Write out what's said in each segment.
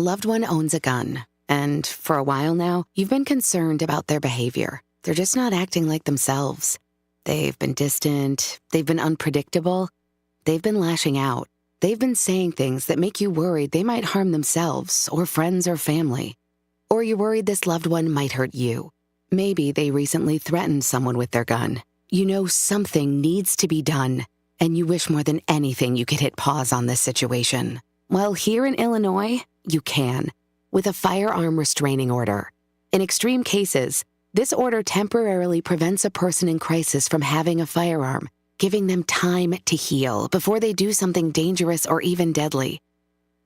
A loved one owns a gun, and for a while now, you've been concerned about their behavior. They're just not acting like themselves. They've been distant, they've been unpredictable, they've been lashing out. They've been saying things that make you worried they might harm themselves or friends or family. Or you're worried this loved one might hurt you. Maybe they recently threatened someone with their gun. You know something needs to be done, and you wish more than anything you could hit pause on this situation. Well, here in Illinois, you can, with a firearm restraining order. In extreme cases, this order temporarily prevents a person in crisis from having a firearm, giving them time to heal before they do something dangerous or even deadly.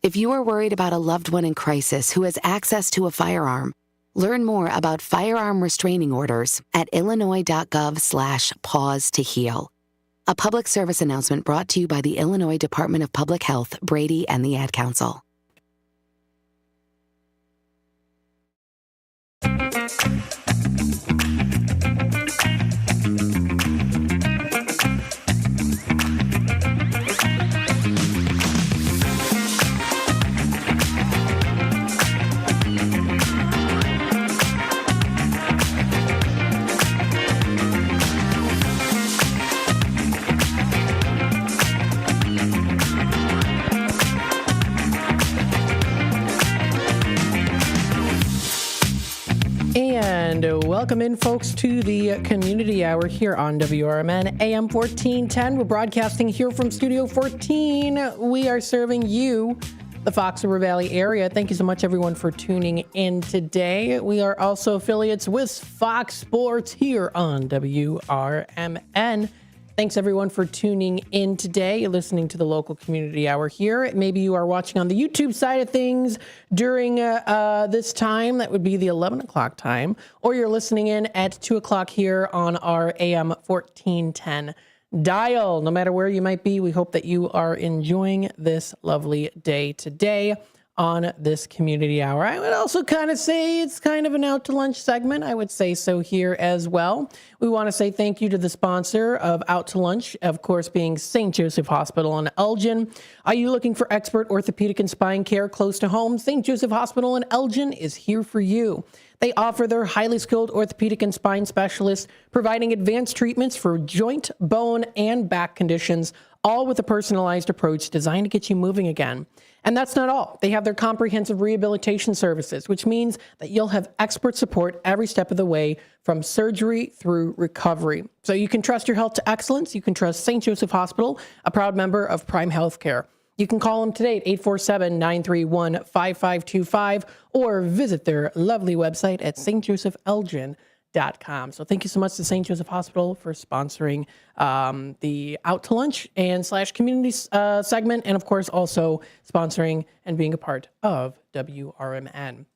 If you are worried about a loved one in crisis who has access to a firearm, learn more about firearm restraining orders at illinois.gov/pause to heal. A public service announcement brought to you by the Illinois Department of Public Health, Brady, and the Ad Council. And welcome in, folks, to the Community Hour here on WRMN AM 1410. We're broadcasting here from Studio 14. We are serving you, the Fox River Valley area. Thank you so much, everyone, for tuning in today. We are also affiliates with Fox Sports here on WRMN. Thanks, everyone, for tuning in today. You're listening to the local Community Hour here. Maybe you are watching on the YouTube side of things during this time. That would be the 11 o'clock time. Or you're listening in at 2 o'clock here on our AM 1410 dial. No matter where you might be, we hope that you are enjoying this lovely day today on this Community Hour. I would also kind of say it's kind of an out to lunch segment. I would say so here as well. We want to say thank you to the sponsor of Out to Lunch, of course, being St. Joseph Hospital in Elgin. Are you looking for expert orthopedic and spine care close to home? St. Joseph Hospital in Elgin is here for you. They offer their highly skilled orthopedic and spine specialists, providing advanced treatments for joint, bone, and back conditions, all with a personalized approach designed to get you moving again. And that's not all. They have their comprehensive rehabilitation services, which means that you'll have expert support every step of the way from surgery through recovery. So you can trust your health to excellence. You can trust St. Joseph Hospital, a proud member of Prime Healthcare. You can call them today at 847-931-5525 or visit their lovely website at stjosephelgin.com. So thank you so much to St. Joseph Hospital for sponsoring the Out to Lunch and / community segment, and of course also sponsoring and being a part of WRMN.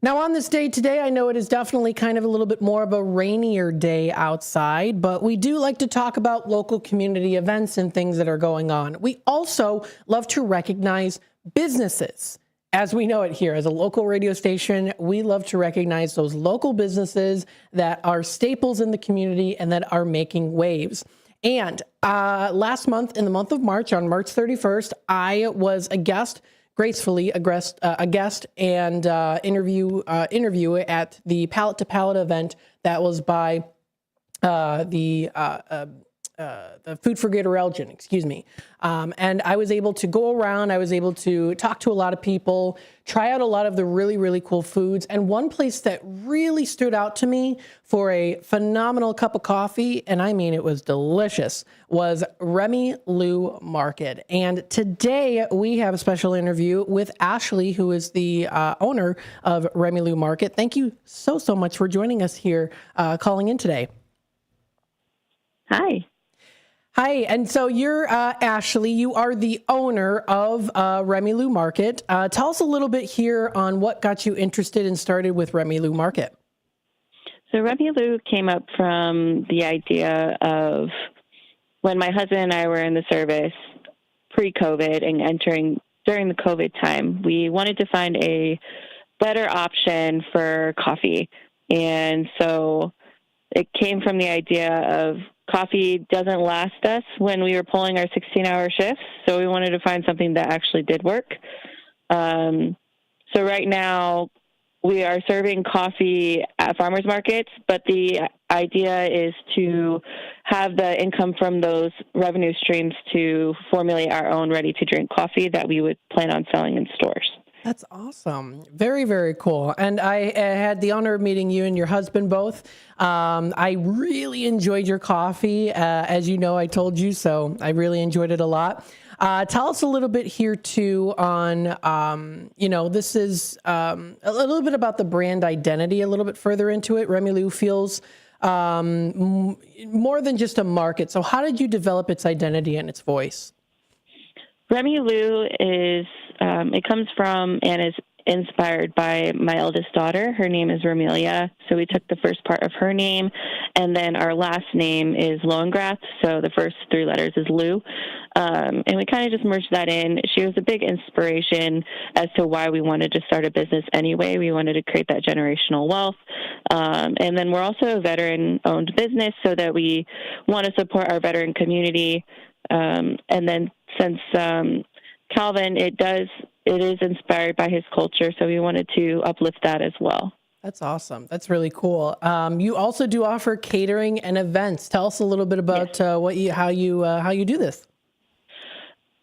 Now on this day today, I know it is definitely kind of a little bit more of a rainier day outside, but we do like to talk about local community events and things that are going on. We also love to recognize businesses. As we know it here, as a local radio station, we love to recognize those local businesses that are staples in the community and that are making waves. And last month, in the month of March, on March 31st, I was a guest, gracefully a guest and interview at the Pallet to Pallet event that was by the Food for Greater Elgin, and I was able to go around, I was able to talk to a lot of people, try out a lot of the really, really cool foods. And one place that really stood out to me for a phenomenal cup of coffee, and I mean, it was delicious, was Remi Market. And today we have a special interview with Ashley, who is the owner of Remi Market. Thank you so much for joining us here, calling in today. Hi. Hi, and so you're Ashley. You are the owner of Remi Market. Tell us a little bit here on what got you interested and started with Remi Market. So Remi came up from the idea of when my husband and I were in the service pre-COVID and entering during the COVID time. We wanted to find a better option for coffee, and so it came from the idea of coffee doesn't last us when we were pulling our 16-hour shifts, so we wanted to find something that actually did work. So right now we are serving coffee at farmers markets, but the idea is to have the income from those revenue streams to formulate our own ready-to-drink coffee that we would plan on selling in stores. That's awesome. Very, very cool. And I had the honor of meeting you and your husband both. I really enjoyed your coffee. As you know, I told you so. I really enjoyed it a lot. Tell us a little bit here too on, this is a little bit about the brand identity, a little bit further into it. Remi Lou feels more than just a market. So how did you develop its identity and its voice? Remi Lou is, it comes from and is inspired by my eldest daughter. Her name is Remelia. So we took the first part of her name, and then our last name is Lowengrath. So the first three letters is Lou. And we kind of just merged that in. She was a big inspiration as to why we wanted to start a business anyway. We wanted to create that generational wealth. And then we're also a veteran-owned business so that we want to support our veteran community. And then since Calvin, it is inspired by his culture, so we wanted to uplift that as well. That's awesome. That's really cool. You also do offer catering and events. Tell us a little bit about how you do this.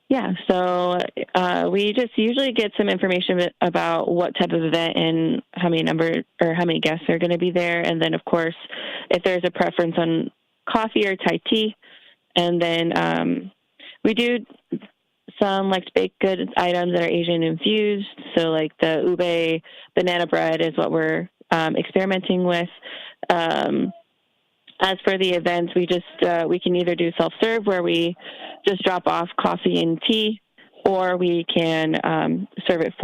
Yeah, so we just usually get some information about what type of event and how many guests are going to be there, and then of course, if there's a preference on coffee or Thai tea, and then we do some like baked good items that are Asian infused. So like the ube banana bread is what we're experimenting with. As for the events, we can either do self-serve where we just drop off coffee and tea, or we can serve it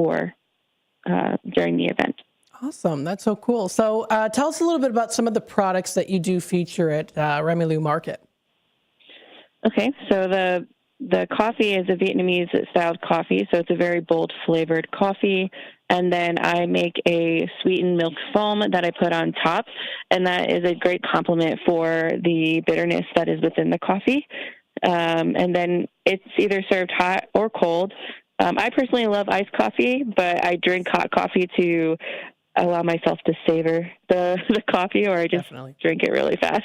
during the event. Awesome. That's so cool. So tell us a little bit about some of the products that you do feature at Remi Lou Market. Okay, so the coffee is a Vietnamese-styled coffee, so it's a very bold flavored coffee. And then I make a sweetened milk foam that I put on top, and that is a great complement for the bitterness that is within the coffee. And then it's either served hot or cold. I personally love iced coffee, but I drink hot coffee to allow myself to savor the coffee, or I just drink it really fast.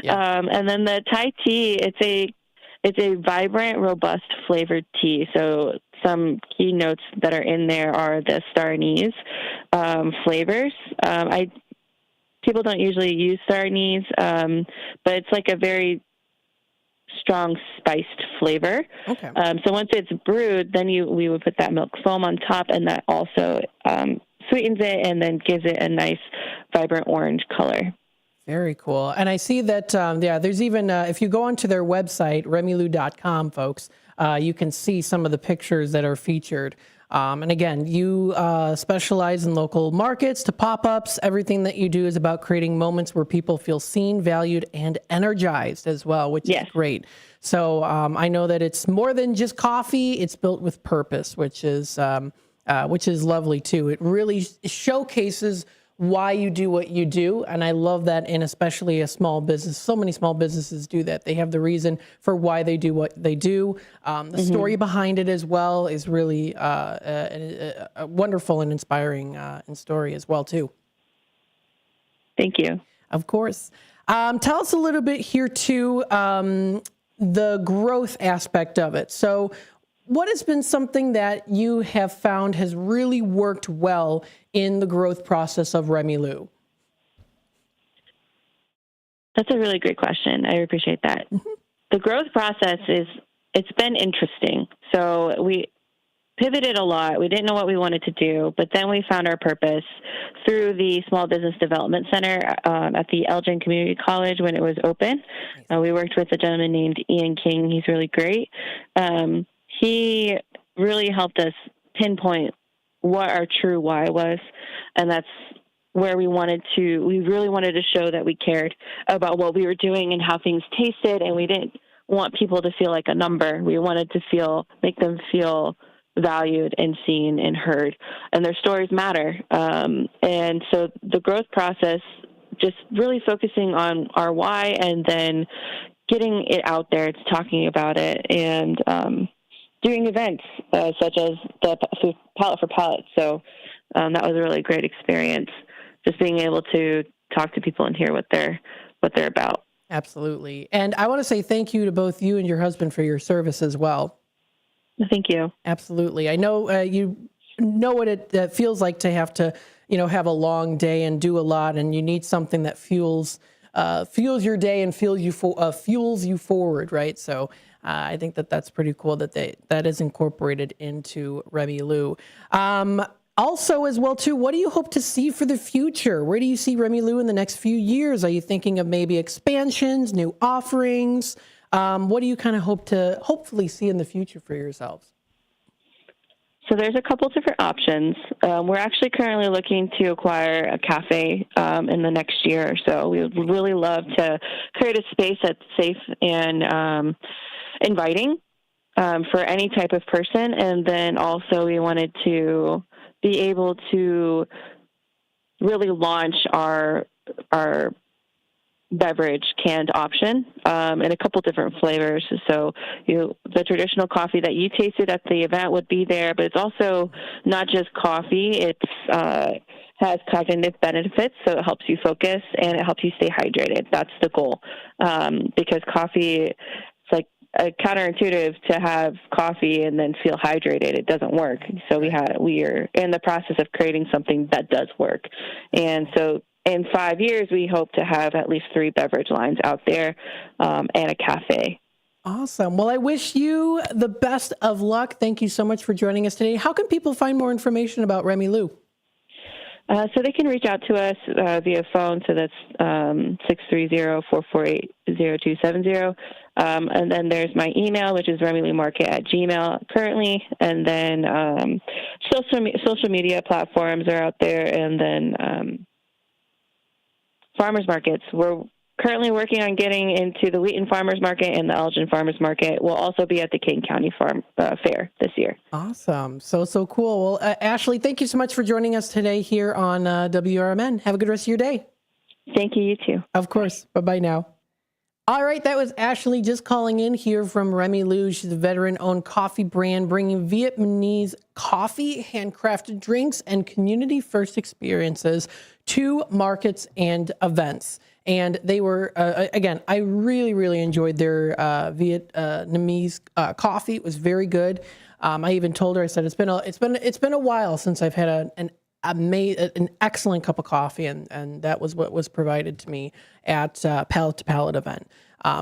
Yeah. And then the Thai tea, it's a vibrant, robust flavored tea. So some key notes that are in there are the star anise flavors. People don't usually use star anise, but it's like a very strong spiced flavor. Okay. So once it's brewed, then we would put that milk foam on top, and that also sweetens it and then gives it a nice, vibrant orange color. Very cool. And I see that, there's even, if you go onto their website, remilou.com, folks, you can see some of the pictures that are featured. And again, you specialize in local markets to pop-ups. Everything that you do is about creating moments where people feel seen, valued, and energized as well, which is great. So I know that it's more than just coffee. It's built with purpose, which is lovely too. It really showcases why you do what you do. And I love that in especially a small business. So many small businesses do that. They have the reason for why they do what they do. The story behind it as well is really a wonderful and inspiring story as well too. Thank you. Of course. Tell us a little bit here too, the growth aspect of it. So what has been something that you have found has really worked well in the growth process of Remi Lou? That's a really great question. I appreciate that. Mm-hmm. The growth process it's been interesting. So we pivoted a lot. We didn't know what we wanted to do, but then we found our purpose through the Small Business Development Center at the Elgin Community College when it was open. We worked with a gentleman named Ian King. He's really great. He really helped us pinpoint what our true why was, and that's where we really wanted to show that we cared about what we were doing and how things tasted, and we didn't want people to feel like a number. We wanted to make them feel valued and seen and heard, and their stories matter. And so the growth process, just really focusing on our why and then getting it out there, it's talking about it, and doing events such as the food palette for palette. So that was a really great experience, just being able to talk to people and hear what they're about. Absolutely. And I want to say thank you to both you and your husband for your service as well. Thank you. Absolutely. I know you know what it feels like to have to, have a long day and do a lot, and you need something that fuels your day and fuels you forward, right? So I think that's pretty cool that is incorporated into Remi Lou. Also, as well, too, what do you hope to see for the future? Where do you see Remi Lou in the next few years? Are you thinking of maybe expansions, new offerings? What do you kind of hope to hopefully see in the future for yourselves? So there's a couple different options. We're actually currently looking to acquire a cafe in the next year or so. We would really love to create a space that's safe and inviting for any type of person. And then also we wanted to be able to really launch our beverage canned option in a couple different flavors. So the traditional coffee that you tasted at the event would be there, but it's also not just coffee. It's has cognitive benefits, so it helps you focus and it helps you stay hydrated. That's the goal, because coffee, it's like counterintuitive to have coffee and then feel hydrated. It doesn't work. So we are in the process of creating something that does work. And so in 5 years, we hope to have at least 3 beverage lines out there and a cafe. Awesome. Well, I wish you the best of luck. Thank you so much for joining us today. How can people find more information about Remi Lou? So they can reach out to us via phone. So that's 630-448-0270. And then there's my email, which is remiloumarket@gmail currently. And then social media platforms are out there. And then farmers markets. We're currently working on getting into the Wheaton Farmers Market and the Elgin Farmers Market. We'll also be at the King County Farm Fair this year. Awesome. So cool. Well, Ashley, thank you so much for joining us today here on WRMN. Have a good rest of your day. Thank you. You too. Of course. Bye-bye now. All right, that was Ashley just calling in here from Remi Lou. She's a veteran-owned coffee brand bringing Vietnamese coffee, handcrafted drinks, and community-first experiences to markets and events. And they were, again, I really, really enjoyed their Vietnamese coffee. It was very good. I even told her, I said, it's been a while since I've had an excellent cup of coffee, and that was what was provided to me at Palette to Palette event.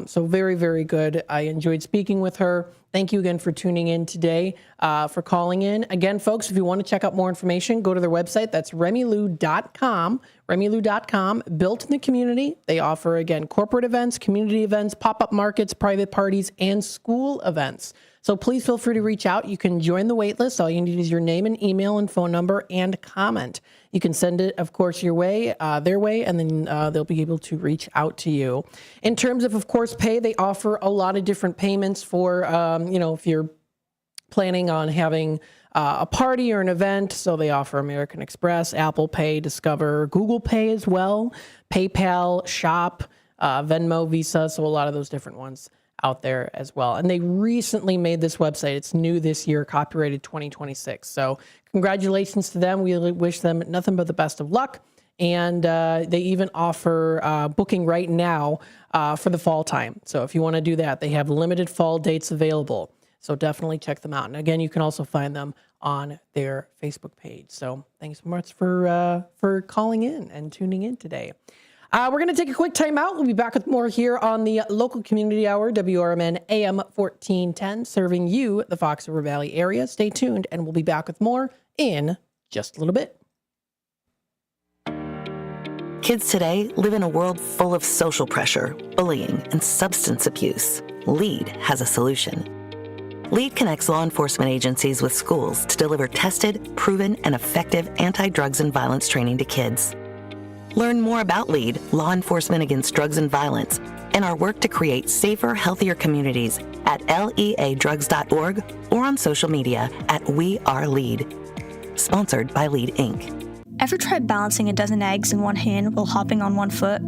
So very, very good. I enjoyed speaking with her. Thank you again for tuning in today, for calling in. Again, folks, if you want to check out more information, go to their website. That's remilou.com, remilou.com, built in the community. They offer, again, corporate events, community events, pop-up markets, private parties, and school events. So please feel free to reach out. You can join the wait list. All you need is your name and email and phone number and comment. You can send it, of course, their way, and then they'll be able to reach out to you. In terms of course, pay, they offer a lot of different payments for, if you're planning on having a party or an event. So they offer American Express, Apple Pay, Discover, Google Pay as well, PayPal, Shop, Venmo, Visa. So a lot of those different ones out there as well. And they recently made this website. It's new this year, copyrighted 2026. So congratulations to them. We wish them nothing but the best of luck. And they even offer booking right now for the fall time. So if you want to do that, they have limited fall dates available. So definitely check them out. And again, you can also find them on their Facebook page. So thanks so much for calling in and tuning in today. We're going to take a quick time out. We'll be back with more here on the local community hour, WRMN AM 1410, serving you, the Fox River Valley area. Stay tuned, and we'll be back with more in just a little bit. Kids today live in a world full of social pressure, bullying, and substance abuse. LEAD has a solution. LEAD connects law enforcement agencies with schools to deliver tested, proven, and effective anti-drugs and violence training to kids. Learn more about LEAD, Law Enforcement Against Drugs and Violence, and our work to create safer, healthier communities at leadrugs.org or on social media at We Are LEAD. Sponsored by LEAD, Inc. Ever tried balancing a dozen eggs in one hand while hopping on one foot?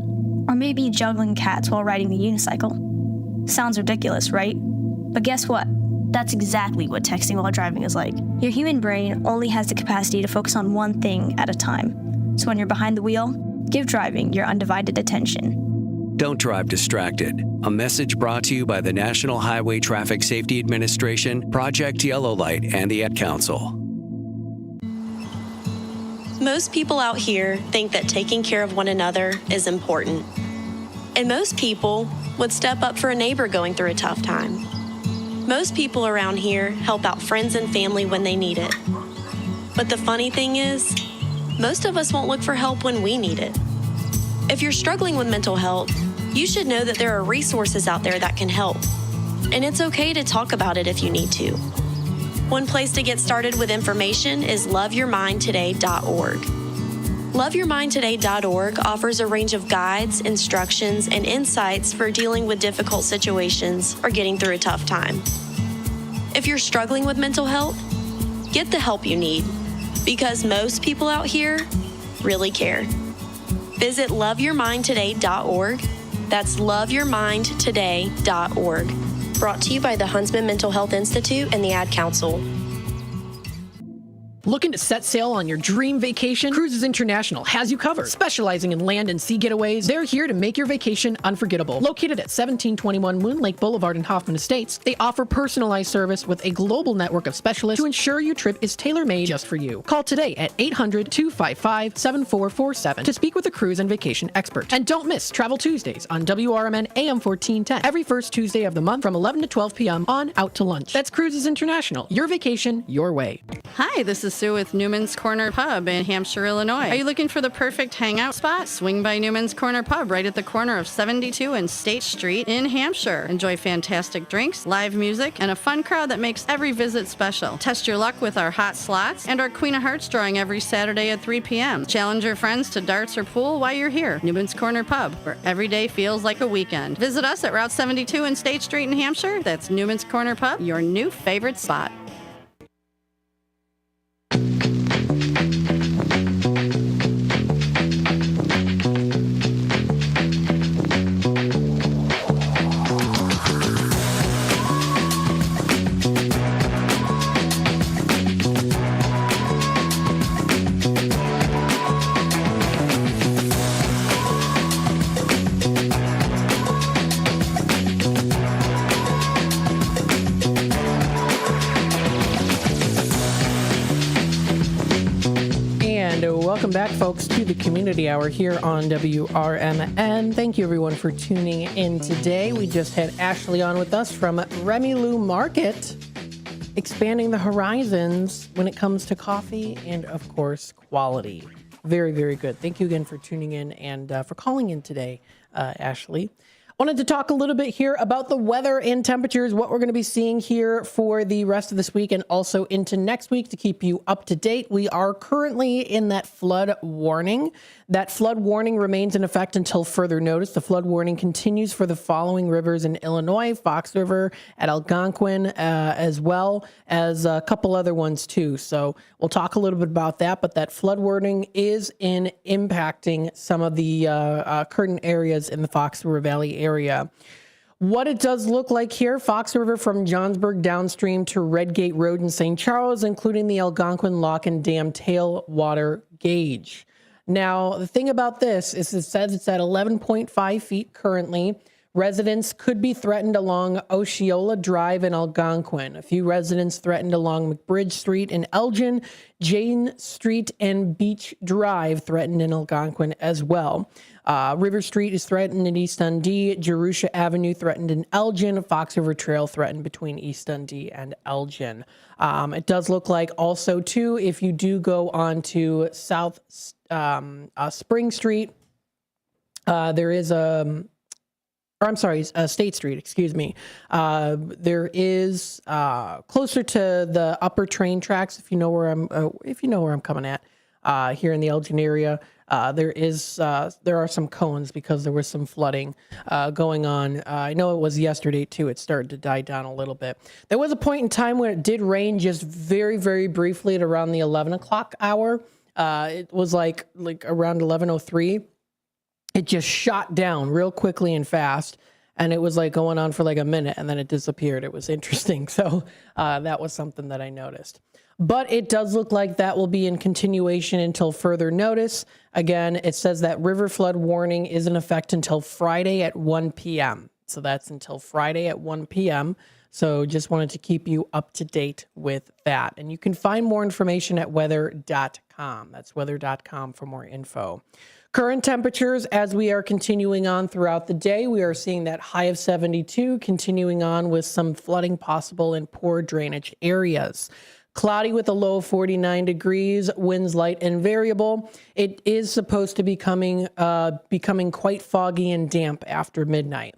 Or maybe juggling cats while riding the unicycle? Sounds ridiculous, right? But guess what? That's exactly what texting while driving is like. Your human brain only has the capacity to focus on one thing at a time. So when you're behind the wheel, give driving your undivided attention. Don't drive distracted. A message brought to you by the National Highway Traffic Safety Administration, Project Yellow Light, and the Ad Council. Most people out here think that taking care of one another is important. And most people would step up for a neighbor going through a tough time. Most people around here help out friends and family when they need it. But the funny thing is, most of us won't look for help when we need it. If you're struggling with mental health, you should know that there are resources out there that can help. And it's okay to talk about it if you need to. One place to get started with information is loveyourmindtoday.org. Loveyourmindtoday.org offers a range of guides, instructions, and insights for dealing with difficult situations or getting through a tough time. If you're struggling with mental health, get the help you need, because most people out here really care. Visit loveyourmindtoday.org. That's loveyourmindtoday.org. Brought to you by the Huntsman Mental Health Institute and the Ad Council. Looking to set sail on your dream vacation? Cruises International has you covered. Specializing in land and sea getaways, they're here to make your vacation unforgettable. Located at 1721 Moon Lake Boulevard in Hoffman Estates, they offer personalized service with a global network of specialists to ensure your trip is tailor-made just for you. Call today at 800-255-7447 to speak with a cruise and vacation expert. And don't miss Travel Tuesdays on WRMN AM 1410 every first Tuesday of the month from 11 to 12 p.m. on out to lunch. That's Cruises International. Your vacation, your way. Hi, this is Sue with Newman's Corner Pub in Hampshire, Illinois. Are you looking for the perfect hangout spot? Swing by Newman's Corner Pub right at the corner of 72 and State Street in Hampshire. Enjoy fantastic drinks, live music, and a fun crowd that makes every visit special. Test your luck with our hot slots and our Queen of Hearts drawing every Saturday at 3 p.m. Challenge your friends to darts or pool while you're here. Newman's Corner Pub, where every day feels like a weekend. Visit us at Route 72 and State Street in Hampshire. That's Newman's Corner Pub, your new favorite spot. Welcome back, folks, to the Community Hour here on WRMN. Thank you, everyone, for tuning in today. We just had Ashley on with us from Remi Market, expanding the horizons when it comes to coffee and, of course, quality. Very, very good. Thank you again for tuning in and for calling in today, Ashley. Wanted to talk a little bit here about the weather and temperatures, what we're going to be seeing here for the rest of this week and also into next week to keep you up to date. We are currently in that flood warning. That flood warning remains in effect until further notice. The flood warning continues for the following rivers in Illinois, Fox River at Algonquin, as well as a couple other ones too. So we'll talk a little bit about that, but that flood warning is impacting some of the current areas in the Fox River Valley area. What it does look like here, Fox River from Johnsburg downstream to Redgate Road in St. Charles, including the Algonquin Lock and Dam tailwater gauge. Now, the thing about this is it says it's at 11.5 feet currently. Residents could be threatened along Osceola Drive in Algonquin. A few residents threatened along McBridge Street in Elgin, Jane Street and Beach Drive threatened in Algonquin as well. River Street is threatened in East Dundee. Jerusha Avenue threatened in Elgin. Fox River Trail threatened between East Dundee and Elgin. It does look like also, too, if you do go on to South Spring Street, there is State Street, excuse me. There is closer to the upper train tracks, if you know where I'm coming at, here in the Elgin area. There are some cones because there was some flooding going on. I know it was yesterday too. It started to die down a little bit. There was a point in time when it did rain just very, very briefly at around the 11 o'clock hour. It was like around 11:03. It just shot down real quickly and fast. and it was like going on for like a minute and then it disappeared. It was interesting. So that was something that I noticed. But it does look like that will be in continuation until further notice. Again, it says that river flood warning is in effect until Friday at 1 p.m. So that's until Friday at 1 p.m. So just wanted to keep you up to date with that. And you can find more information at weather.com. That's weather.com for more info. Current temperatures, as we are continuing on throughout the day, we are seeing that high of 72, continuing on with some flooding possible in poor drainage areas. Cloudy with a low of 49 degrees, winds light and variable. It is supposed to be becoming quite foggy and damp after midnight.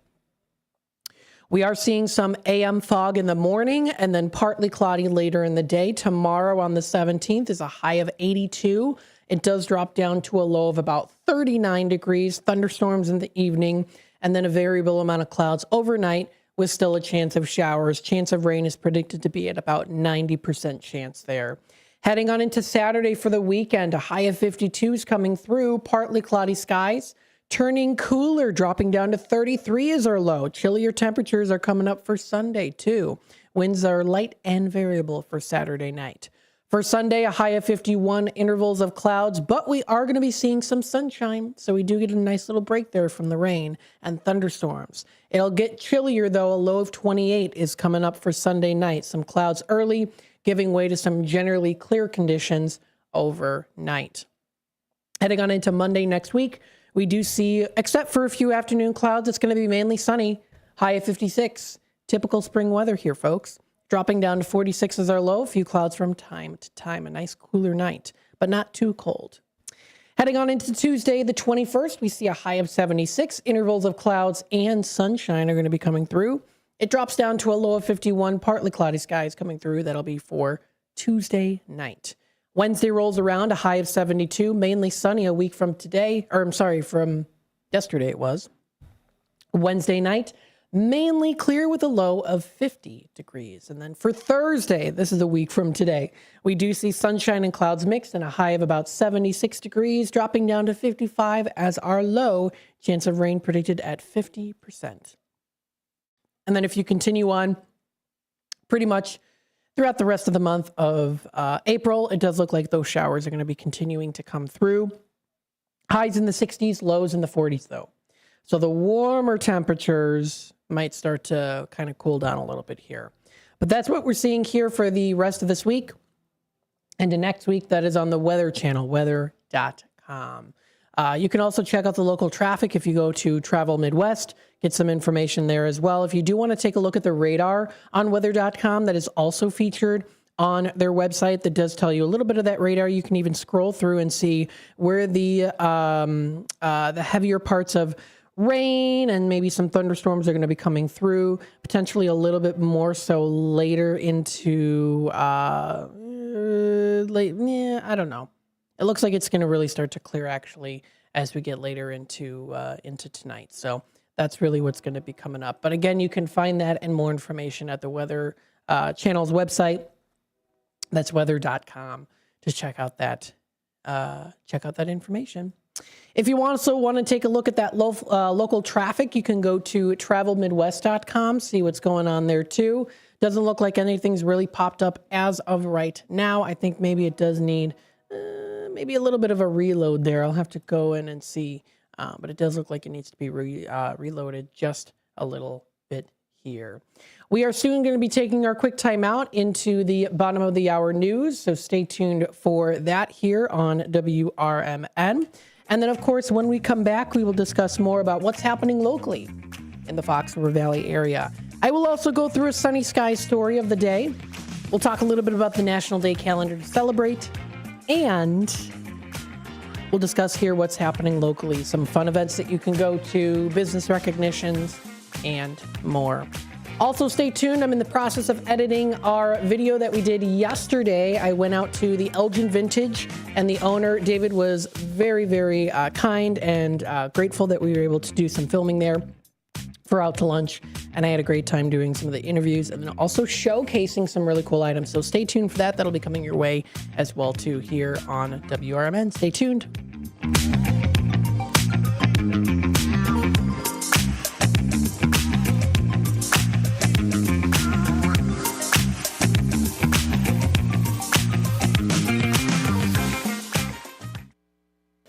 We are seeing some AM fog in the morning and then partly cloudy later in the day. Tomorrow on the 17th is a high of 82. It does drop down to a low of about 39 degrees, thunderstorms in the evening, and then a variable amount of clouds overnight with still a chance of showers. Chance of rain is predicted to be at about 90% chance there. Heading on into Saturday for the weekend, a high of 52 is coming through, partly cloudy skies, turning cooler, dropping down to 33 is our low. Chillier temperatures are coming up for Sunday too. Winds are light and variable for Saturday night. For Sunday, a high of 51, intervals of clouds, but we are going to be seeing some sunshine, so we do get a nice little break there from the rain and thunderstorms. It'll get chillier, though. A low of 28 is coming up for Sunday night. Some clouds early, giving way to some generally clear conditions overnight. Heading on into Monday next week, we do see, except for a few afternoon clouds, it's going to be mainly sunny, high of 56. Typical spring weather here, folks. Dropping down to 46 is our low. A few clouds from time to time. A nice cooler night, but not too cold. Heading on into Tuesday, the 21st, we see a high of 76. Intervals of clouds and sunshine are going to be coming through. It drops down to a low of 51. Partly cloudy skies coming through. That'll be for Tuesday night. Wednesday rolls around, a high of 72. Mainly sunny a week from today. From yesterday it was. Wednesday night, mainly clear with a low of 50 degrees. And then for Thursday, this is a week from today, we do see sunshine and clouds mixed and a high of about 76 degrees, dropping down to 55 as our low. Chance of rain predicted at 50%. And then if you continue on pretty much throughout the rest of the month of April, it does look like those showers are going to be continuing to come through. Highs in the 60s, lows in the 40s though. So the warmer temperatures might start to kind of cool down a little bit here. But that's what we're seeing here for the rest of this week. And the next week, that is on the Weather Channel, weather.com. You can also check out the local traffic if you go to Travel Midwest, get some information there as well. If you do want to take a look at the radar on weather.com, that is also featured on their website. That does tell you a little bit of that radar. You can even scroll through and see where the heavier parts of rain and maybe some thunderstorms are going to be coming through, potentially a little bit more so later into I don't know. It looks like it's going to really start to clear actually as we get later into tonight. So that's really what's going to be coming up. But again, you can find that and more information at the Weather Channel's website. That's weather.com to check out that information. If you also want to take a look at that local traffic, you can go to travelmidwest.com, see what's going on there too. Doesn't look like anything's really popped up as of right now. I think maybe it does need maybe a little bit of a reload there. I'll have to go in and see, but it does look like it needs to be reloaded just a little bit here. We are soon going to be taking our quick time out into the bottom of the hour news, so stay tuned for that here on WRMN. And then, of course, when we come back, we will discuss more about what's happening locally in the Fox River Valley area. I will also go through a sunny sky story of the day. We'll talk a little bit about the National Day calendar to celebrate, and we'll discuss here what's happening locally, some fun events that you can go to, business recognitions, and more. Also, stay tuned. I'm in the process of editing our video that we did yesterday. I went out to the Elgin Vintage, and the owner, David, was very, very kind and grateful that we were able to do some filming there for Out to Lunch. And I had a great time doing some of the interviews and then also showcasing some really cool items. So stay tuned for that. That'll be coming your way as well, too, here on WRMN. Stay tuned.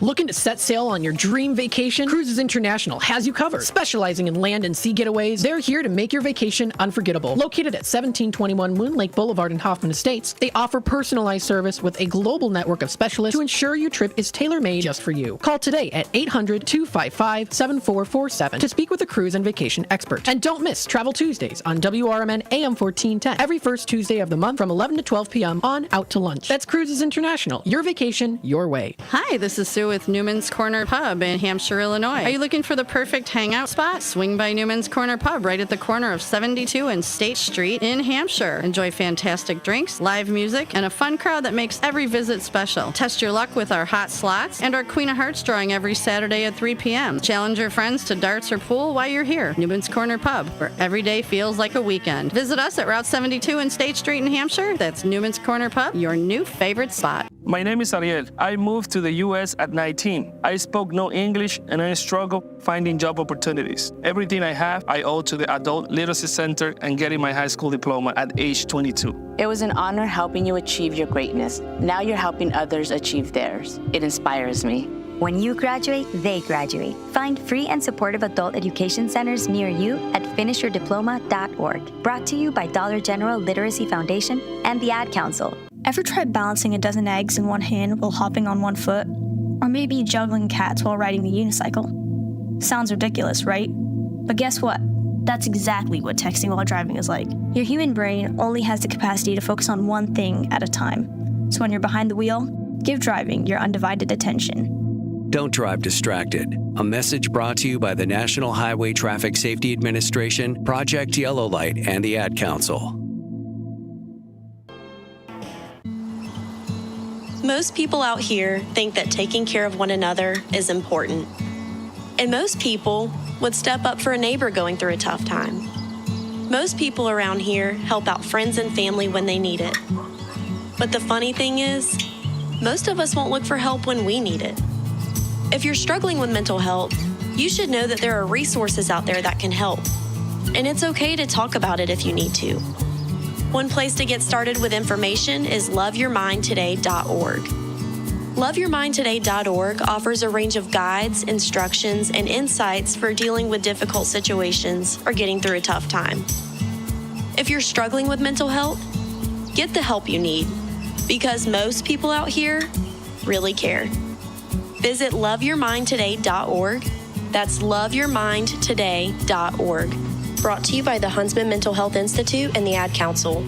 Looking to set sail on your dream vacation? Cruises International has you covered. Specializing in land and sea getaways, they're here to make your vacation unforgettable. Located at 1721 Moon Lake Boulevard in Hoffman Estates, they offer personalized service with a global network of specialists to ensure your trip is tailor-made just for you. Call today at 800-255-7447 to speak with a cruise and vacation expert. And don't miss Travel Tuesdays on WRMN AM 1410 every first Tuesday of the month from 11 to 12 p.m. on Out to Lunch. That's Cruises International. Your vacation, your way. Hi, this is Sue with Newman's Corner Pub in Hampshire, Illinois. Are you looking for the perfect hangout spot? Swing by Newman's Corner Pub right at the corner of 72 and State Street in Hampshire. Enjoy fantastic drinks, live music, and a fun crowd that makes every visit special. Test your luck with our hot slots and our Queen of Hearts drawing every Saturday at 3 p.m. Challenge your friends to darts or pool while you're here. Newman's Corner Pub, where every day feels like a weekend. Visit us at Route 72 and State Street in Hampshire. That's Newman's Corner Pub, your new favorite spot. My name is Ariel. I moved to the U.S. at 19. I spoke no English and I struggled finding job opportunities. Everything I have, I owe to the Adult Literacy Center and getting my high school diploma at age 22. It was an honor helping you achieve your greatness. Now you're helping others achieve theirs. It inspires me. When you graduate, they graduate. Find free and supportive adult education centers near you at finishyourdiploma.org. Brought to you by Dollar General Literacy Foundation and the Ad Council. Ever tried balancing a dozen eggs in one hand while hopping on one foot? Or maybe juggling cats while riding the unicycle? Sounds ridiculous, right? But guess what? That's exactly what texting while driving is like. Your human brain only has the capacity to focus on one thing at a time. So when you're behind the wheel, give driving your undivided attention. Don't drive distracted. A message brought to you by the National Highway Traffic Safety Administration, Project Yellow Light, and the Ad Council. Most people out here think that taking care of one another is important. And most people would step up for a neighbor going through a tough time. Most people around here help out friends and family when they need it. But the funny thing is, most of us won't look for help when we need it. If you're struggling with mental health, you should know that there are resources out there that can help. And it's okay to talk about it if you need to. One place to get started with information is loveyourmindtoday.org. Loveyourmindtoday.org offers a range of guides, instructions, and insights for dealing with difficult situations or getting through a tough time. If you're struggling with mental health, get the help you need, because most people out here really care. Visit loveyourmindtoday.org. That's loveyourmindtoday.org. Brought to you by the Huntsman Mental Health Institute and the Ad Council.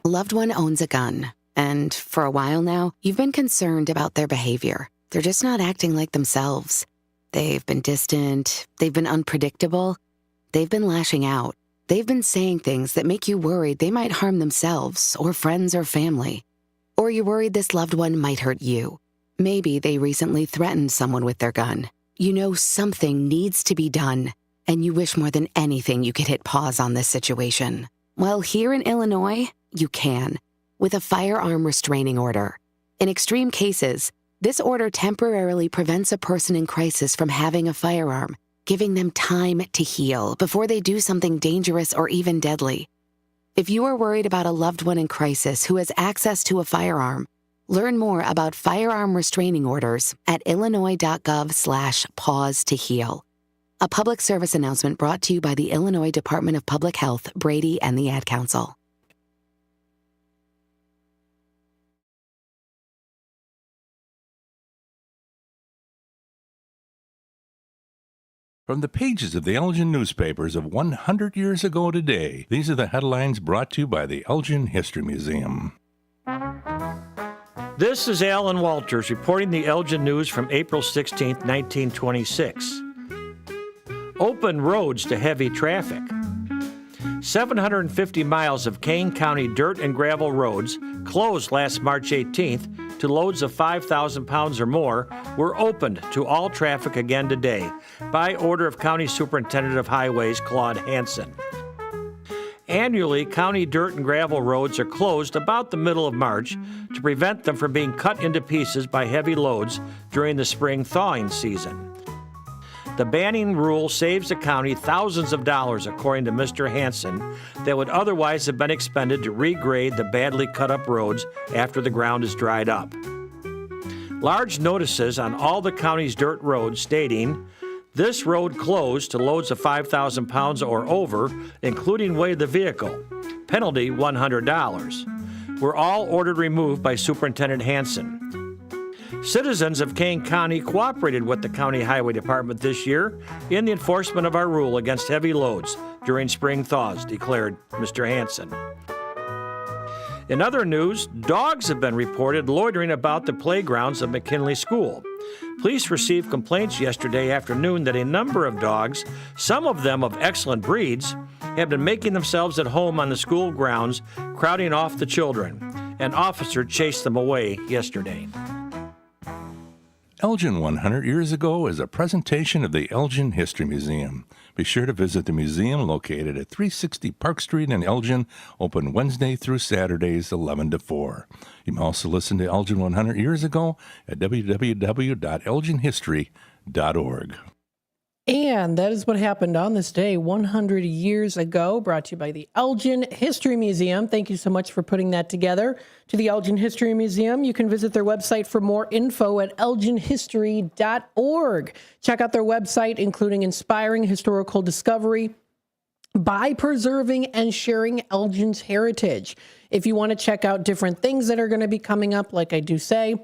A loved one owns a gun, and for a while now, you've been concerned about their behavior. They're just not acting like themselves. They've been distant, they've been unpredictable, they've been lashing out. They've been saying things that make you worried they might harm themselves or friends or family. Or you're worried this loved one might hurt you. Maybe they recently threatened someone with their gun. You know something needs to be done, and you wish more than anything you could hit pause on this situation. Well, here in Illinois, you can, with a firearm restraining order. In extreme cases, this order temporarily prevents a person in crisis from having a firearm, giving them time to heal before they do something dangerous or even deadly. If you are worried about a loved one in crisis who has access to a firearm, learn more about firearm restraining orders at illinois.gov/pause to heal. A public service announcement brought to you by the Illinois Department of Public Health, Brady, and the Ad Council. From the pages of the Elgin newspapers of 100 years ago today, these are the headlines brought to you by the Elgin History Museum. This is Alan Walters reporting the Elgin News from April 16, 1926. Open roads to heavy traffic. 750 miles of Kane County dirt and gravel roads closed last March 18th to loads of 5,000 pounds or more were opened to all traffic again today by order of County Superintendent of Highways Claude Hansen. Annually, county dirt and gravel roads are closed about the middle of March to prevent them from being cut into pieces by heavy loads during the spring thawing season. The banning rule saves the county thousands of dollars, according to Mr. Hansen, that would otherwise have been expended to regrade the badly cut up roads after the ground is dried up. large notices on all the county's dirt roads stating, "This road closed to loads of 5,000 pounds or over, including weight of the vehicle. Penalty $100." Were all ordered removed by Superintendent Hansen. Citizens of Kane County cooperated with the County Highway Department this year in the enforcement of our rule against heavy loads during spring thaws, declared Mr. Hansen. In other news, dogs have been reported loitering about the playgrounds of McKinley School. Police received complaints yesterday afternoon that a number of dogs, some of them of excellent breeds, have been making themselves at home on the school grounds, crowding off the children. An officer chased them away yesterday. Elgin 100 Years Ago is a presentation of the Elgin History Museum. Be sure to visit the museum located at 360 Park Street in Elgin, open Wednesday through Saturdays 11 to 4. You can also listen to Elgin 100 Years Ago at www.elginhistory.org. And that is what happened on this day 100 years ago, brought to you by the Elgin History Museum. Thank you so much for putting that together. To the Elgin History Museum, you can visit their website for more info at elginhistory.org. Check out their website, including inspiring historical discovery by preserving and sharing Elgin's heritage. If you want to check out different things that are going to be coming up, like I do say,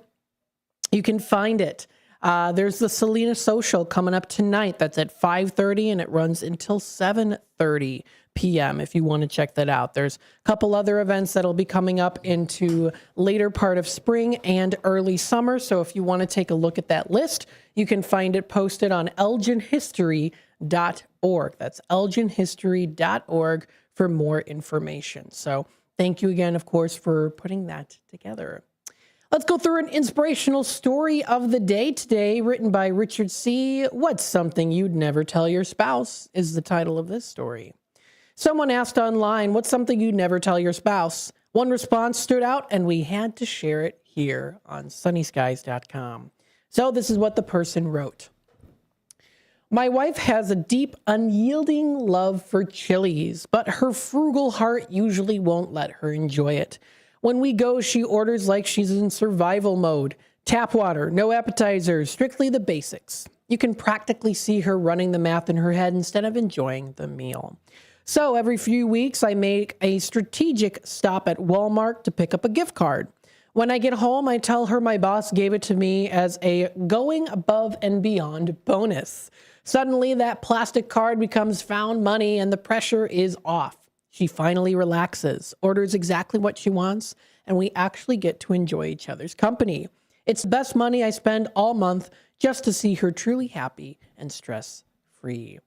you can find it. There's the Selena Social coming up tonight. That's at 5:30 and it runs until 7:30 p.m. if you want to check that out. There's a couple other events that'll be coming up into later part of spring and early summer. So if you want to take a look at that list, you can find it posted on elginhistory.org. That's elginhistory.org for more information. So thank you again, of course, for putting that together. Let's go through an inspirational story of the day today, written by Richard C. What's Something You'd Never Tell Your Spouse is the title of this story. Someone asked online, what's something you'd never tell your spouse? One response stood out, and we had to share it here on sunnyskies.com. So this is what the person wrote. My wife has a deep, unyielding love for chilies, but her frugal heart usually won't let her enjoy it. When we go, she orders like she's in survival mode. Tap water, no appetizers, strictly the basics. You can practically see her running the math in her head instead of enjoying the meal. So every few weeks, I make a strategic stop at Walmart to pick up a gift card. When I get home, I tell her my boss gave it to me as a going above and beyond bonus. Suddenly, that plastic card becomes found money and the pressure is off. She finally relaxes, orders exactly what she wants, and we actually get to enjoy each other's company. It's the best money I spend all month just to see her truly happy and stress-free.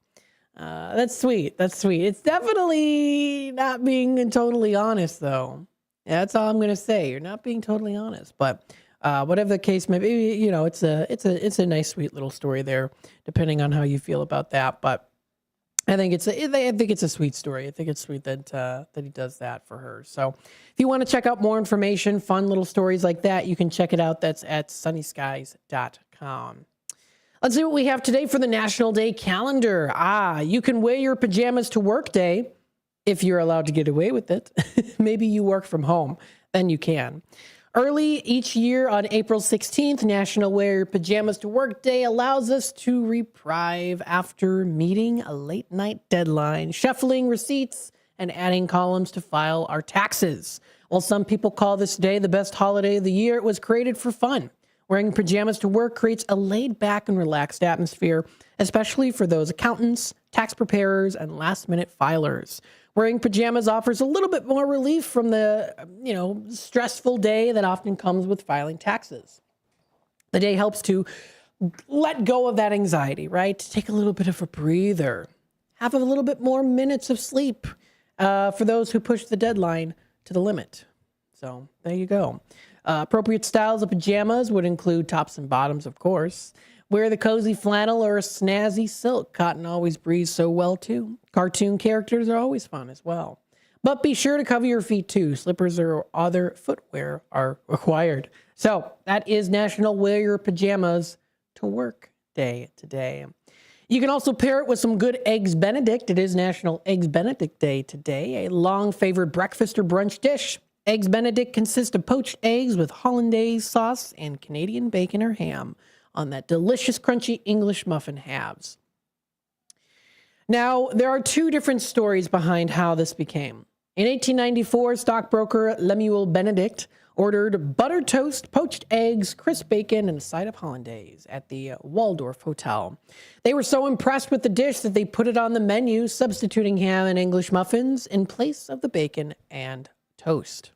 That's sweet. That's sweet. It's definitely not being totally honest, though. Yeah, that's all I'm going to say. You're not being totally honest. But whatever the case may be, you know, it's a nice, sweet little story there, depending on how you feel about that. But I think it's a sweet story. I think it's sweet that he does that for her. So if you want to check out more information, fun little stories like that, you can check it out. That's at sunnyskies.com. Let's see what we have today for the National Day calendar. You can wear your pajamas to work day if you're allowed to get away with it. Maybe you work from home, then you can. Early each year on April 16th, National Wear Your Pajamas to Work Day allows us to reprieve after meeting a late night deadline, shuffling receipts, and adding columns to file our taxes. While some people call this day the best holiday of the year, it was created for fun. Wearing pajamas to work creates a laid-back and relaxed atmosphere, especially for those accountants, tax preparers, and last-minute filers. Wearing pajamas offers a little bit more relief from the, stressful day that often comes with filing taxes. The day helps to let go of that anxiety, right? Take a little bit of a breather. Have a little bit more minutes of sleep for those who push the deadline to the limit. So there you go. Appropriate styles of pajamas would include tops and bottoms, of course. Wear the cozy flannel or a snazzy silk. Cotton always breathes so well, too. Cartoon characters are always fun as well. But be sure to cover your feet, too. Slippers or other footwear are required. So that is National Wear Your Pajamas to Work Day today. You can also pair it with some good Eggs Benedict. It is National Eggs Benedict Day today, a long-favored breakfast or brunch dish. Eggs Benedict consist of poached eggs with hollandaise sauce and Canadian bacon or ham on that delicious, crunchy English muffin halves. Now, there are two different stories behind how this became. In 1894, stockbroker Lemuel Benedict ordered buttered toast, poached eggs, crisp bacon, and a side of hollandaise at the Waldorf Hotel. They were so impressed with the dish that they put it on the menu, substituting ham and English muffins in place of the bacon and toast.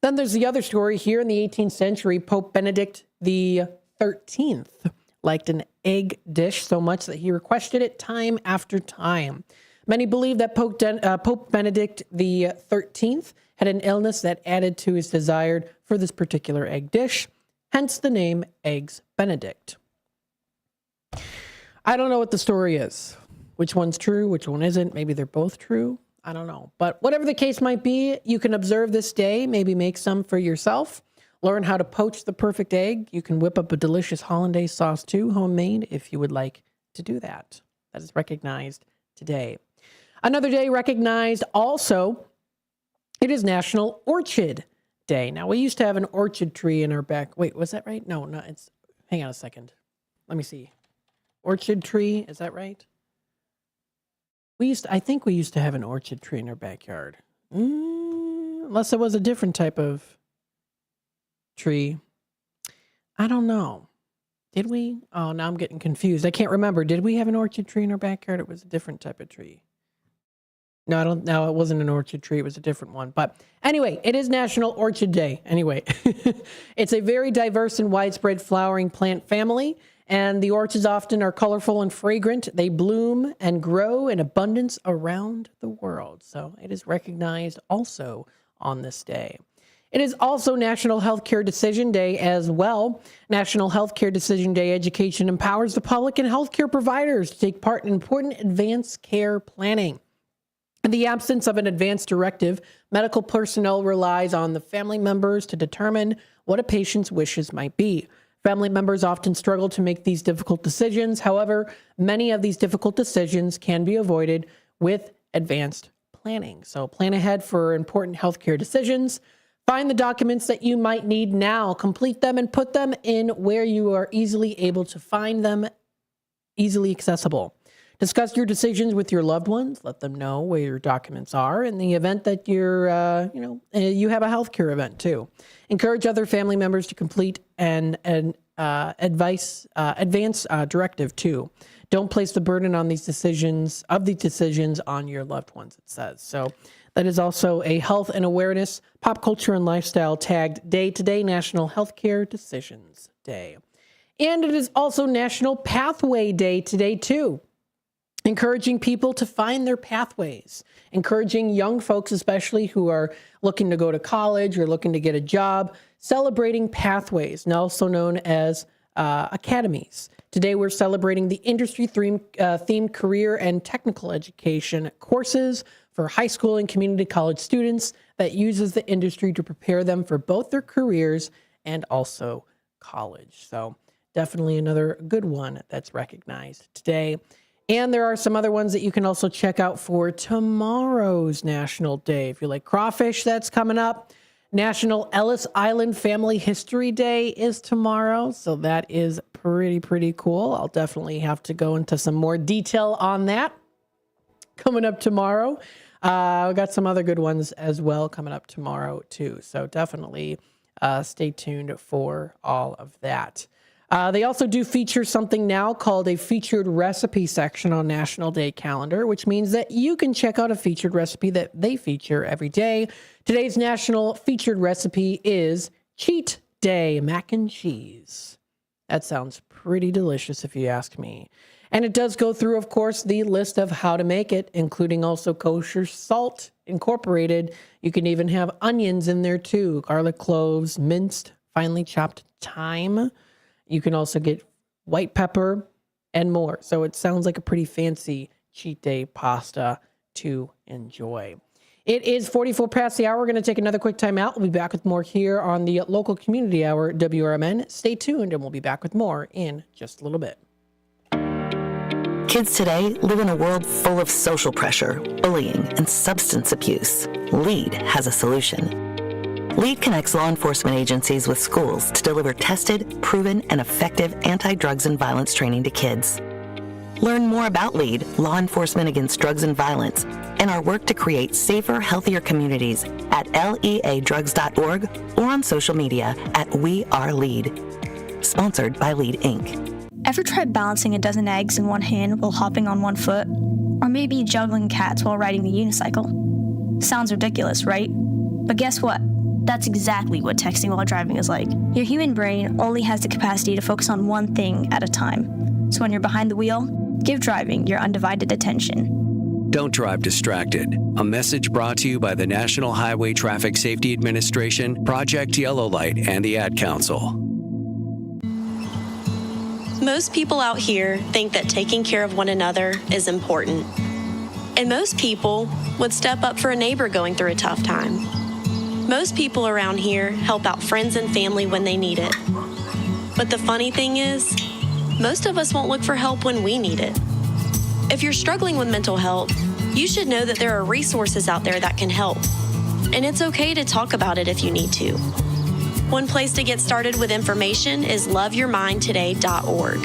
Then there's the other story. Here in the 18th century, Pope Benedict the 13th liked an egg dish so much that he requested it time after time. Many believe that Pope Benedict the 13th had an illness that added to his desire for this particular egg dish, hence the name Eggs Benedict. I don't know what the story is. Which one's true, which one isn't. Maybe they're both true. I don't know. But whatever the case might be, you can observe this day, maybe make some for yourself. Learn how to poach the perfect egg. You can whip up a delicious hollandaise sauce too, homemade, if you would like to do that. That is recognized today. Another day recognized also, it is National Orchid Day. Now, we used to have an orchid tree in our back. Wait, was that right? No, it's, hang on a second. Let me see. Orchid tree, is that right? I think we used to have an orchid tree in our backyard. Unless it was a different type of tree. I don't know. Did we? Oh, now I'm getting confused. I can't remember. Did we have an orchid tree in our backyard? It was a different type of tree. No, it wasn't an orchid tree. It was a different one. But anyway, it is National Orchid Day. Anyway, it's a very diverse and widespread flowering plant family. And the orchids often are colorful and fragrant. They bloom and grow in abundance around the world. So it is recognized also on this day. It is also National Healthcare Decision Day as well. National Healthcare Decision Day education empowers the public and healthcare providers to take part in important advanced care planning. In the absence of an advance directive, medical personnel relies on the family members to determine what a patient's wishes might be. Family members often struggle to make these difficult decisions. However, many of these difficult decisions can be avoided with advanced planning. So plan ahead for important healthcare decisions. Find the documents that you might need now, complete them, and put them in where you are easily able to find them, easily accessible. Discuss your decisions with your loved ones. Let them know where your documents are in the event that you have a healthcare event too. Encourage other family members to complete an advance directive too. Don't place the burden on these decisions on your loved ones, it says. So that is also a health and awareness, pop culture and lifestyle tagged day today, National Healthcare Decisions Day. And it is also National Pathway Day today too. Encouraging people to find their pathways, encouraging young folks, especially who are looking to go to college or looking to get a job, celebrating pathways, now also known as academies. Today, we're celebrating the industry-themed career and technical education courses for high school and community college students that uses the industry to prepare them for both their careers and also college. So definitely another good one that's recognized today. And there are some other ones that you can also check out for tomorrow's National Day. If you like crawfish, that's coming up. National Ellis Island Family History Day is tomorrow. So that is pretty cool. I'll definitely have to go into some more detail on that coming up tomorrow. We've got some other good ones as well coming up tomorrow too. So definitely stay tuned for all of that. They also do feature something now called a featured recipe section on National Day calendar, which means that you can check out a featured recipe that they feature every day. Today's national featured recipe is Cheat Day mac and cheese. That sounds pretty delicious if you ask me. And it does go through, of course, the list of how to make it, including also kosher salt incorporated. You can even have onions in there too, garlic cloves, minced, finely chopped thyme. You can also get white pepper and more. So it sounds like a pretty fancy cheat day pasta to enjoy. It is 44 past the hour. We're going to take another quick time out. We'll be back with more here on the local community hour, WRMN. Stay tuned and we'll be back with more in just a little bit. Kids today live in a world full of social pressure, bullying, and substance abuse. LEAD has a solution. LEAD connects law enforcement agencies with schools to deliver tested, proven, and effective anti-drugs and violence training to kids. Learn more about LEAD, Law Enforcement Against Drugs and Violence, and our work to create safer, healthier communities at leadrugs.org or on social media at We Are LEAD. Sponsored by LEAD, Inc. Ever tried balancing a dozen eggs in one hand while hopping on one foot? Or maybe juggling cats while riding the unicycle? Sounds ridiculous, right? But guess what? That's exactly what texting while driving is like. Your human brain only has the capacity to focus on one thing at a time. So when you're behind the wheel, give driving your undivided attention. Don't drive distracted. A message brought to you by the National Highway Traffic Safety Administration, Project Yellow Light, and the Ad Council. Most people out here think that taking care of one another is important. And most people would step up for a neighbor going through a tough time. Most people around here help out friends and family when they need it. But the funny thing is, most of us won't look for help when we need it. If you're struggling with mental health, you should know that there are resources out there that can help. And it's okay to talk about it if you need to. One place to get started with information is loveyourmindtoday.org.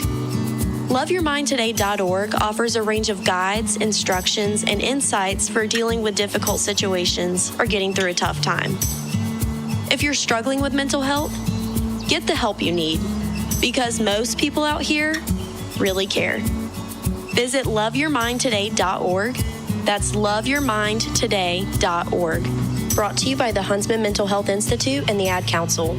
Loveyourmindtoday.org offers a range of guides, instructions, and insights for dealing with difficult situations or getting through a tough time. If you're struggling with mental health, get the help you need, because most people out here really care. Visit loveyourmindtoday.org. That's loveyourmindtoday.org. Brought to you by the Huntsman Mental Health Institute and the Ad Council.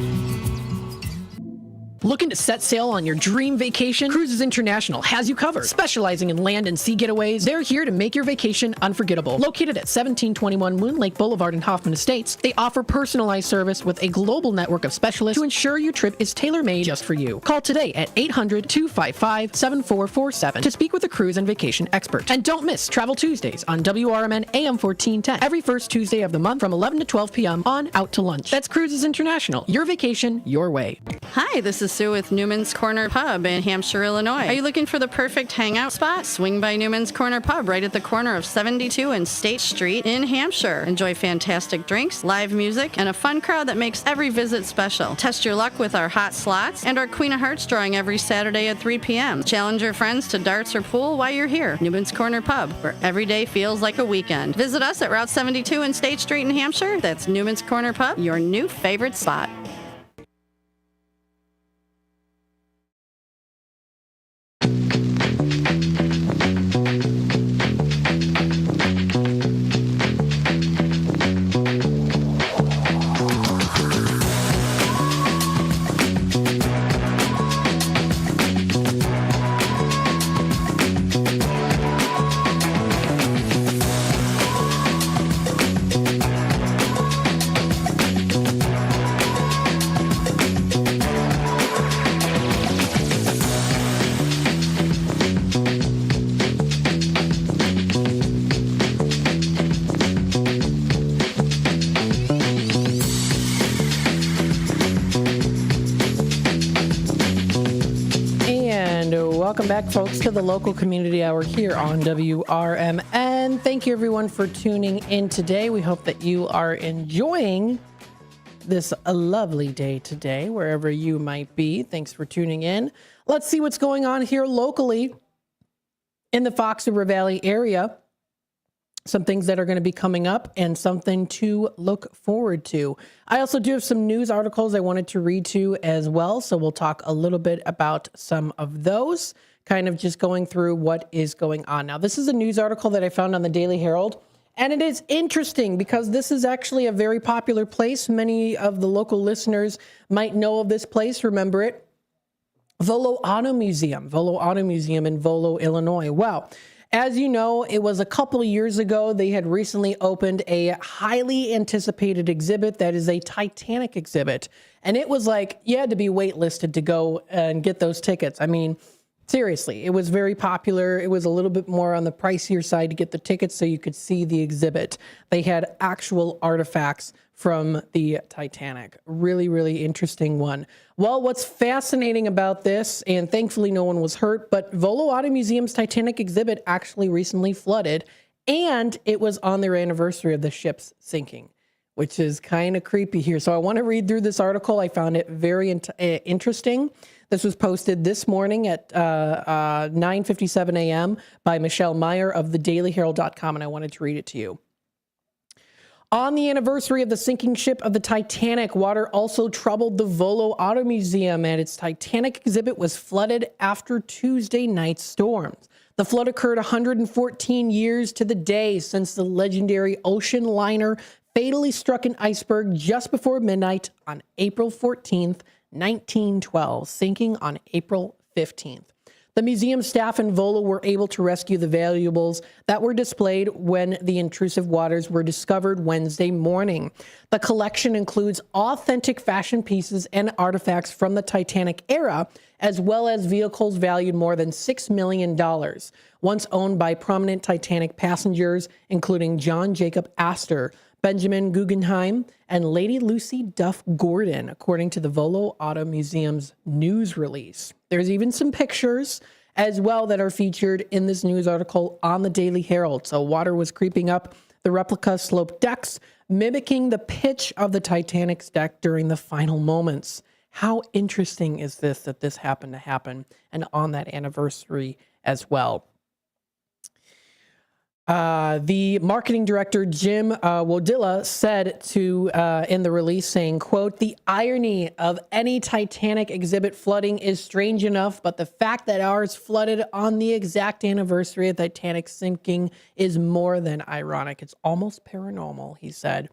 Looking to set sail on your dream vacation? Cruises International has you covered. Specializing in land and sea getaways, they're here to make your vacation unforgettable. Located at 1721 Moon Lake Boulevard in Hoffman Estates, they offer personalized service with a global network of specialists to ensure your trip is tailor-made just for you. Call today at 800-255-7447 to speak with a cruise and vacation expert. And don't miss Travel Tuesdays on WRMN AM 1410 every first Tuesday of the month from 11 to 12 p.m. on Out to Lunch. That's Cruises International. Your vacation, your way. Hi, this is Sue with Newman's Corner Pub in Hampshire, Illinois. Are you looking for the perfect hangout spot? Swing by Newman's Corner Pub right at the corner of 72 and State Street in Hampshire. Enjoy fantastic drinks, live music, and a fun crowd that makes every visit special. Test your luck with our hot slots and our Queen of Hearts drawing every Saturday at 3 p.m. Challenge your friends to darts or pool while you're here. Newman's Corner Pub, where every day feels like a weekend. Visit us at Route 72 and State Street in Hampshire. That's Newman's Corner Pub, your new favorite spot. Welcome back, folks, to the local community hour here on WRMN. Thank you, everyone, for tuning in today. We hope that you are enjoying this lovely day today, wherever you might be. Thanks for tuning in. Let's see what's going on here locally in the Fox River Valley area. Some things that are going to be coming up and something to look forward to. I also do have some news articles I wanted to read to as well, so we'll talk a little bit about some of those, kind of just going through what is going on. Now, this is a news article that I found on the Daily Herald, and it is interesting because this is actually a very popular place. Many of the local listeners might know of this place, remember it. Volo Auto Museum in Volo, Illinois. Well, as you know, it was a couple of years ago. They had recently opened a highly anticipated exhibit that is a Titanic exhibit. And it was like, you had to be waitlisted to go and get those tickets. I mean, seriously, it was very popular. It was a little bit more on the pricier side to get the tickets so you could see the exhibit. They had actual artifacts from the Titanic. Really, really interesting one. Well, what's fascinating about this, and thankfully no one was hurt, but Volo Auto Museum's Titanic exhibit actually recently flooded, and it was on their anniversary of the ship's sinking, which is kind of creepy here. So I want to read through this article. I found it very interesting. This was posted this morning at 9:57 a.m. by Michelle Meyer of thedailyherald.com, and I wanted to read it to you. On the anniversary of the sinking ship of the Titanic, water also troubled the Volo Auto Museum, and its Titanic exhibit was flooded after Tuesday night's storms. The flood occurred 114 years to the day since the legendary ocean liner fatally struck an iceberg just before midnight on April 14th, 1912, sinking on April 15th. The museum staff and Volo were able to rescue the valuables that were displayed when the intrusive waters were discovered Wednesday morning. The collection includes authentic fashion pieces and artifacts from the Titanic era, as well as vehicles valued more than $6 million, once owned by prominent Titanic passengers, including John Jacob Astor, Benjamin Guggenheim, and Lady Lucy Duff Gordon, according to the Volo Auto Museum's news release. There's even some pictures as well that are featured in this news article on the Daily Herald. So water was creeping up the replica sloped decks, mimicking the pitch of the Titanic's deck during the final moments. How interesting is this that this happened to happen, and on that anniversary as well? The marketing director, Jim Wodilla, said in the release, saying, quote, "The irony of any Titanic exhibit flooding is strange enough, but the fact that ours flooded on the exact anniversary of Titanic's sinking is more than ironic. It's almost paranormal," he said.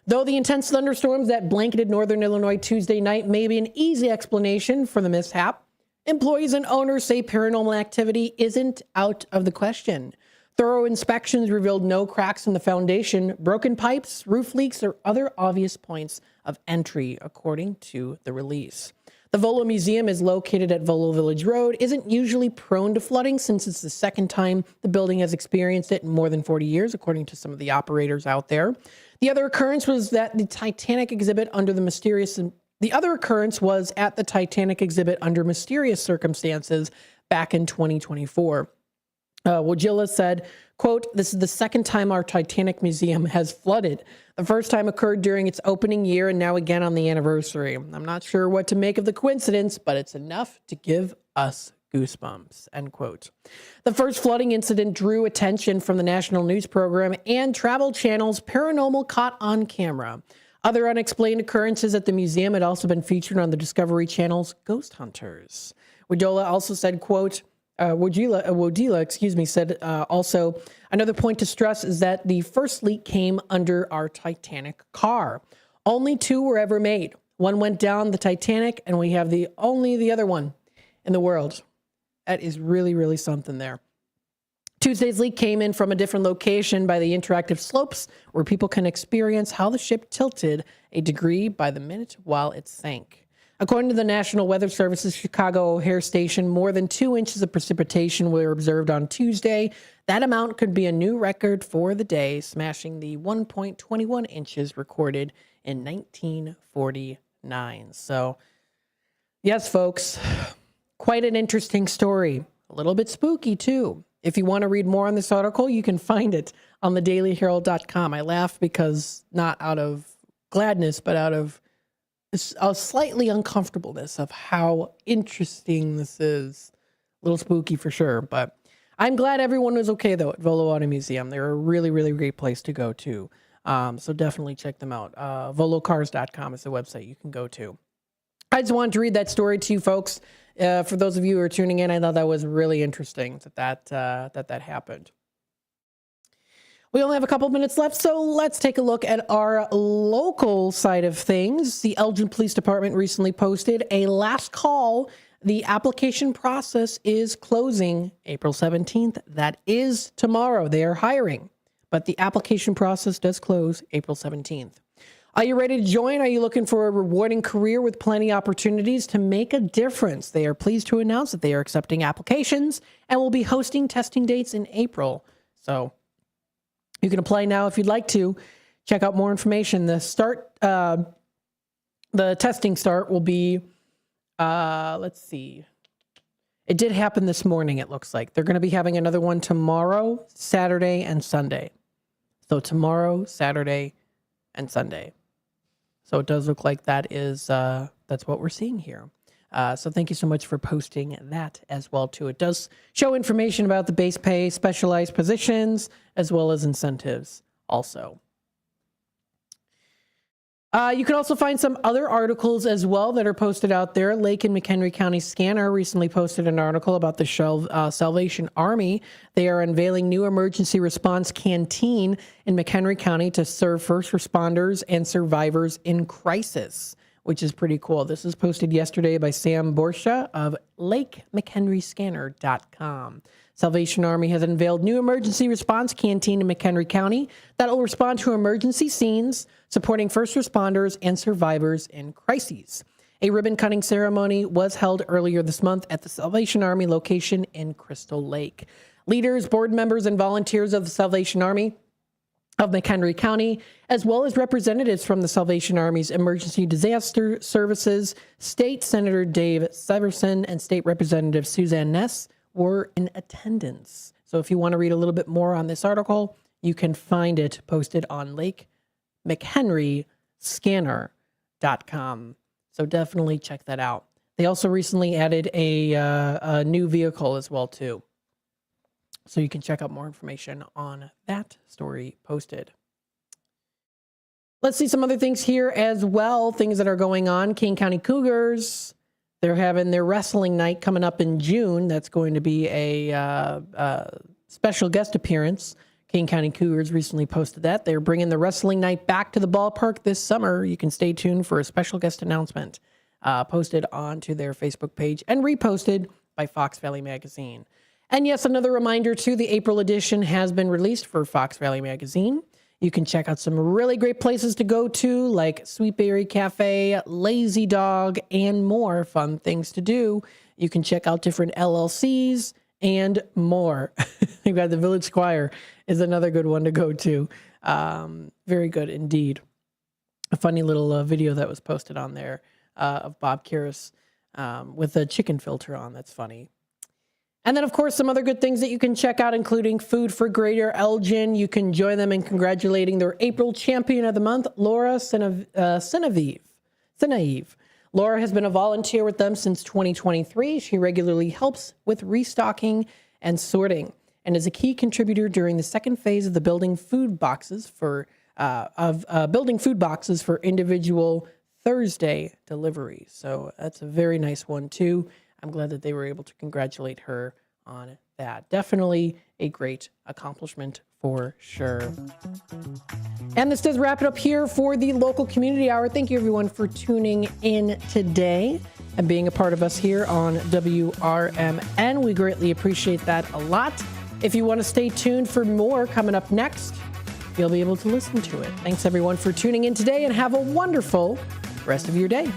Though the intense thunderstorms that blanketed northern Illinois Tuesday night may be an easy explanation for the mishap, employees and owners say paranormal activity isn't out of the question. Thorough inspections revealed no cracks in the foundation, broken pipes, roof leaks, or other obvious points of entry, according to the release. The Volo Museum is located at Volo Village Road, isn't usually prone to flooding since it's the second time the building has experienced it in more than 40 years, according to some of the operators out there. The other occurrence was at the Titanic exhibit under mysterious circumstances back in 2024. Wojcila said, quote, "This is the second time our Titanic museum has flooded. The first time occurred during its opening year and now again on the anniversary. I'm not sure what to make of the coincidence, but it's enough to give us goosebumps," end quote. The first flooding incident drew attention from the national news program and Travel Channel's Paranormal Caught on Camera. Other unexplained occurrences at the museum had also been featured on the Discovery Channel's Ghost Hunters. Wojcila also said, quote, Wodilla said also, "Another point to stress is that the first leak came under our Titanic car. Only 2 were ever made. One went down the Titanic, and we have only the other one in the world." That is really, really something there. Tuesday's leak came in from a different location by the interactive slopes, where people can experience how the ship tilted a degree by the minute while it sank. According to the National Weather Service's Chicago O'Hare station, more than 2 inches of precipitation were observed on Tuesday. That amount could be a new record for the day, smashing the 1.21 inches recorded in 1949. So, yes, folks, quite an interesting story. A little bit spooky, too. If you want to read more on this article, you can find it on thedailyherald.com. I laugh because not out of gladness, but out of a slightly uncomfortableness of how interesting this is. A little spooky for sure, but I'm glad everyone was okay, though, at Volo Auto Museum. They're a really, really great place to go to. So definitely check them out. Volocars.com is the website you can go to. I just wanted to read that story to you folks. For those of you who are tuning in, I thought that was really interesting that happened. We only have a couple minutes left, so let's take a look at our local side of things. The Elgin Police Department recently posted a last call. The application process is closing April 17th. That is tomorrow. They are hiring, but the application process does close April 17th. Are you ready to join? Are you looking for a rewarding career with plenty of opportunities to make a difference? They are pleased to announce that they are accepting applications and will be hosting testing dates in April. So you can apply now if you'd like to. Check out more information. The testing start will be, let's see. It did happen this morning, it looks like. They're going to be having another one tomorrow, Saturday, and Sunday. So tomorrow, Saturday, and Sunday. So it does look like that is that's what we're seeing here. So thank you so much for posting that as well too. It does show information about the base pay, specialized positions, as well as incentives also. You can also find some other articles as well that are posted out there. Lake and McHenry County Scanner recently posted an article about the Salvation Army. They are unveiling new emergency response canteen in McHenry County to serve first responders and survivors in crisis, which is pretty cool. This is posted yesterday by Sam Borsha of LakeMcHenryScanner.com. Salvation Army has unveiled new emergency response canteen in McHenry County that will respond to emergency scenes, supporting first responders and survivors in crises. A ribbon cutting ceremony was held earlier this month at the Salvation Army location in Crystal Lake. Leaders, board members, and volunteers of the Salvation Army of McHenry County, as well as representatives from the Salvation Army's Emergency Disaster Services, State Senator Dave Severson and State Representative Suzanne Ness were in attendance. So if you want to read a little bit more on this article, you can find it posted on LakeMcHenryScanner.com. So definitely check that out. They also recently added a new vehicle as well too. So you can check out more information on that story posted. Let's see some other things here as well, things that are going on. Kane County Cougars, they're having their wrestling night coming up in June. That's going to be a special guest appearance. Kane County Cougars recently posted that. They're bringing the wrestling night back to the ballpark this summer. You can stay tuned for a special guest announcement posted onto their Facebook page and reposted by Fox Valley Magazine. And yes, another reminder too, the April edition has been released for Fox Valley Magazine. You can check out some really great places to go to, like Sweet Berry Cafe, Lazy Dog, and more fun things to do. You can check out different LLCs and more. You've got the Village Squire is another good one to go to. Very good indeed. A funny little video that was posted on there of Bob Kiris with a chicken filter on. That's funny. And then, of course, some other good things that you can check out, including Food for Greater Elgin. You can join them in congratulating their April Champion of the Month, Laura Sinavive. Laura has been a volunteer with them since 2023. She regularly helps with restocking and sorting and is a key contributor during the second phase of the building food boxes for individual Thursday delivery. So that's a very nice one, too. I'm glad that they were able to congratulate her on that. Definitely a great accomplishment for sure. And this does wrap it up here for the local community hour. Thank you everyone for tuning in today and being a part of us here on WRMN. We greatly appreciate that a lot. If you want to stay tuned for more coming up next, you'll be able to listen to it. Thanks everyone for tuning in today and have a wonderful rest of your day.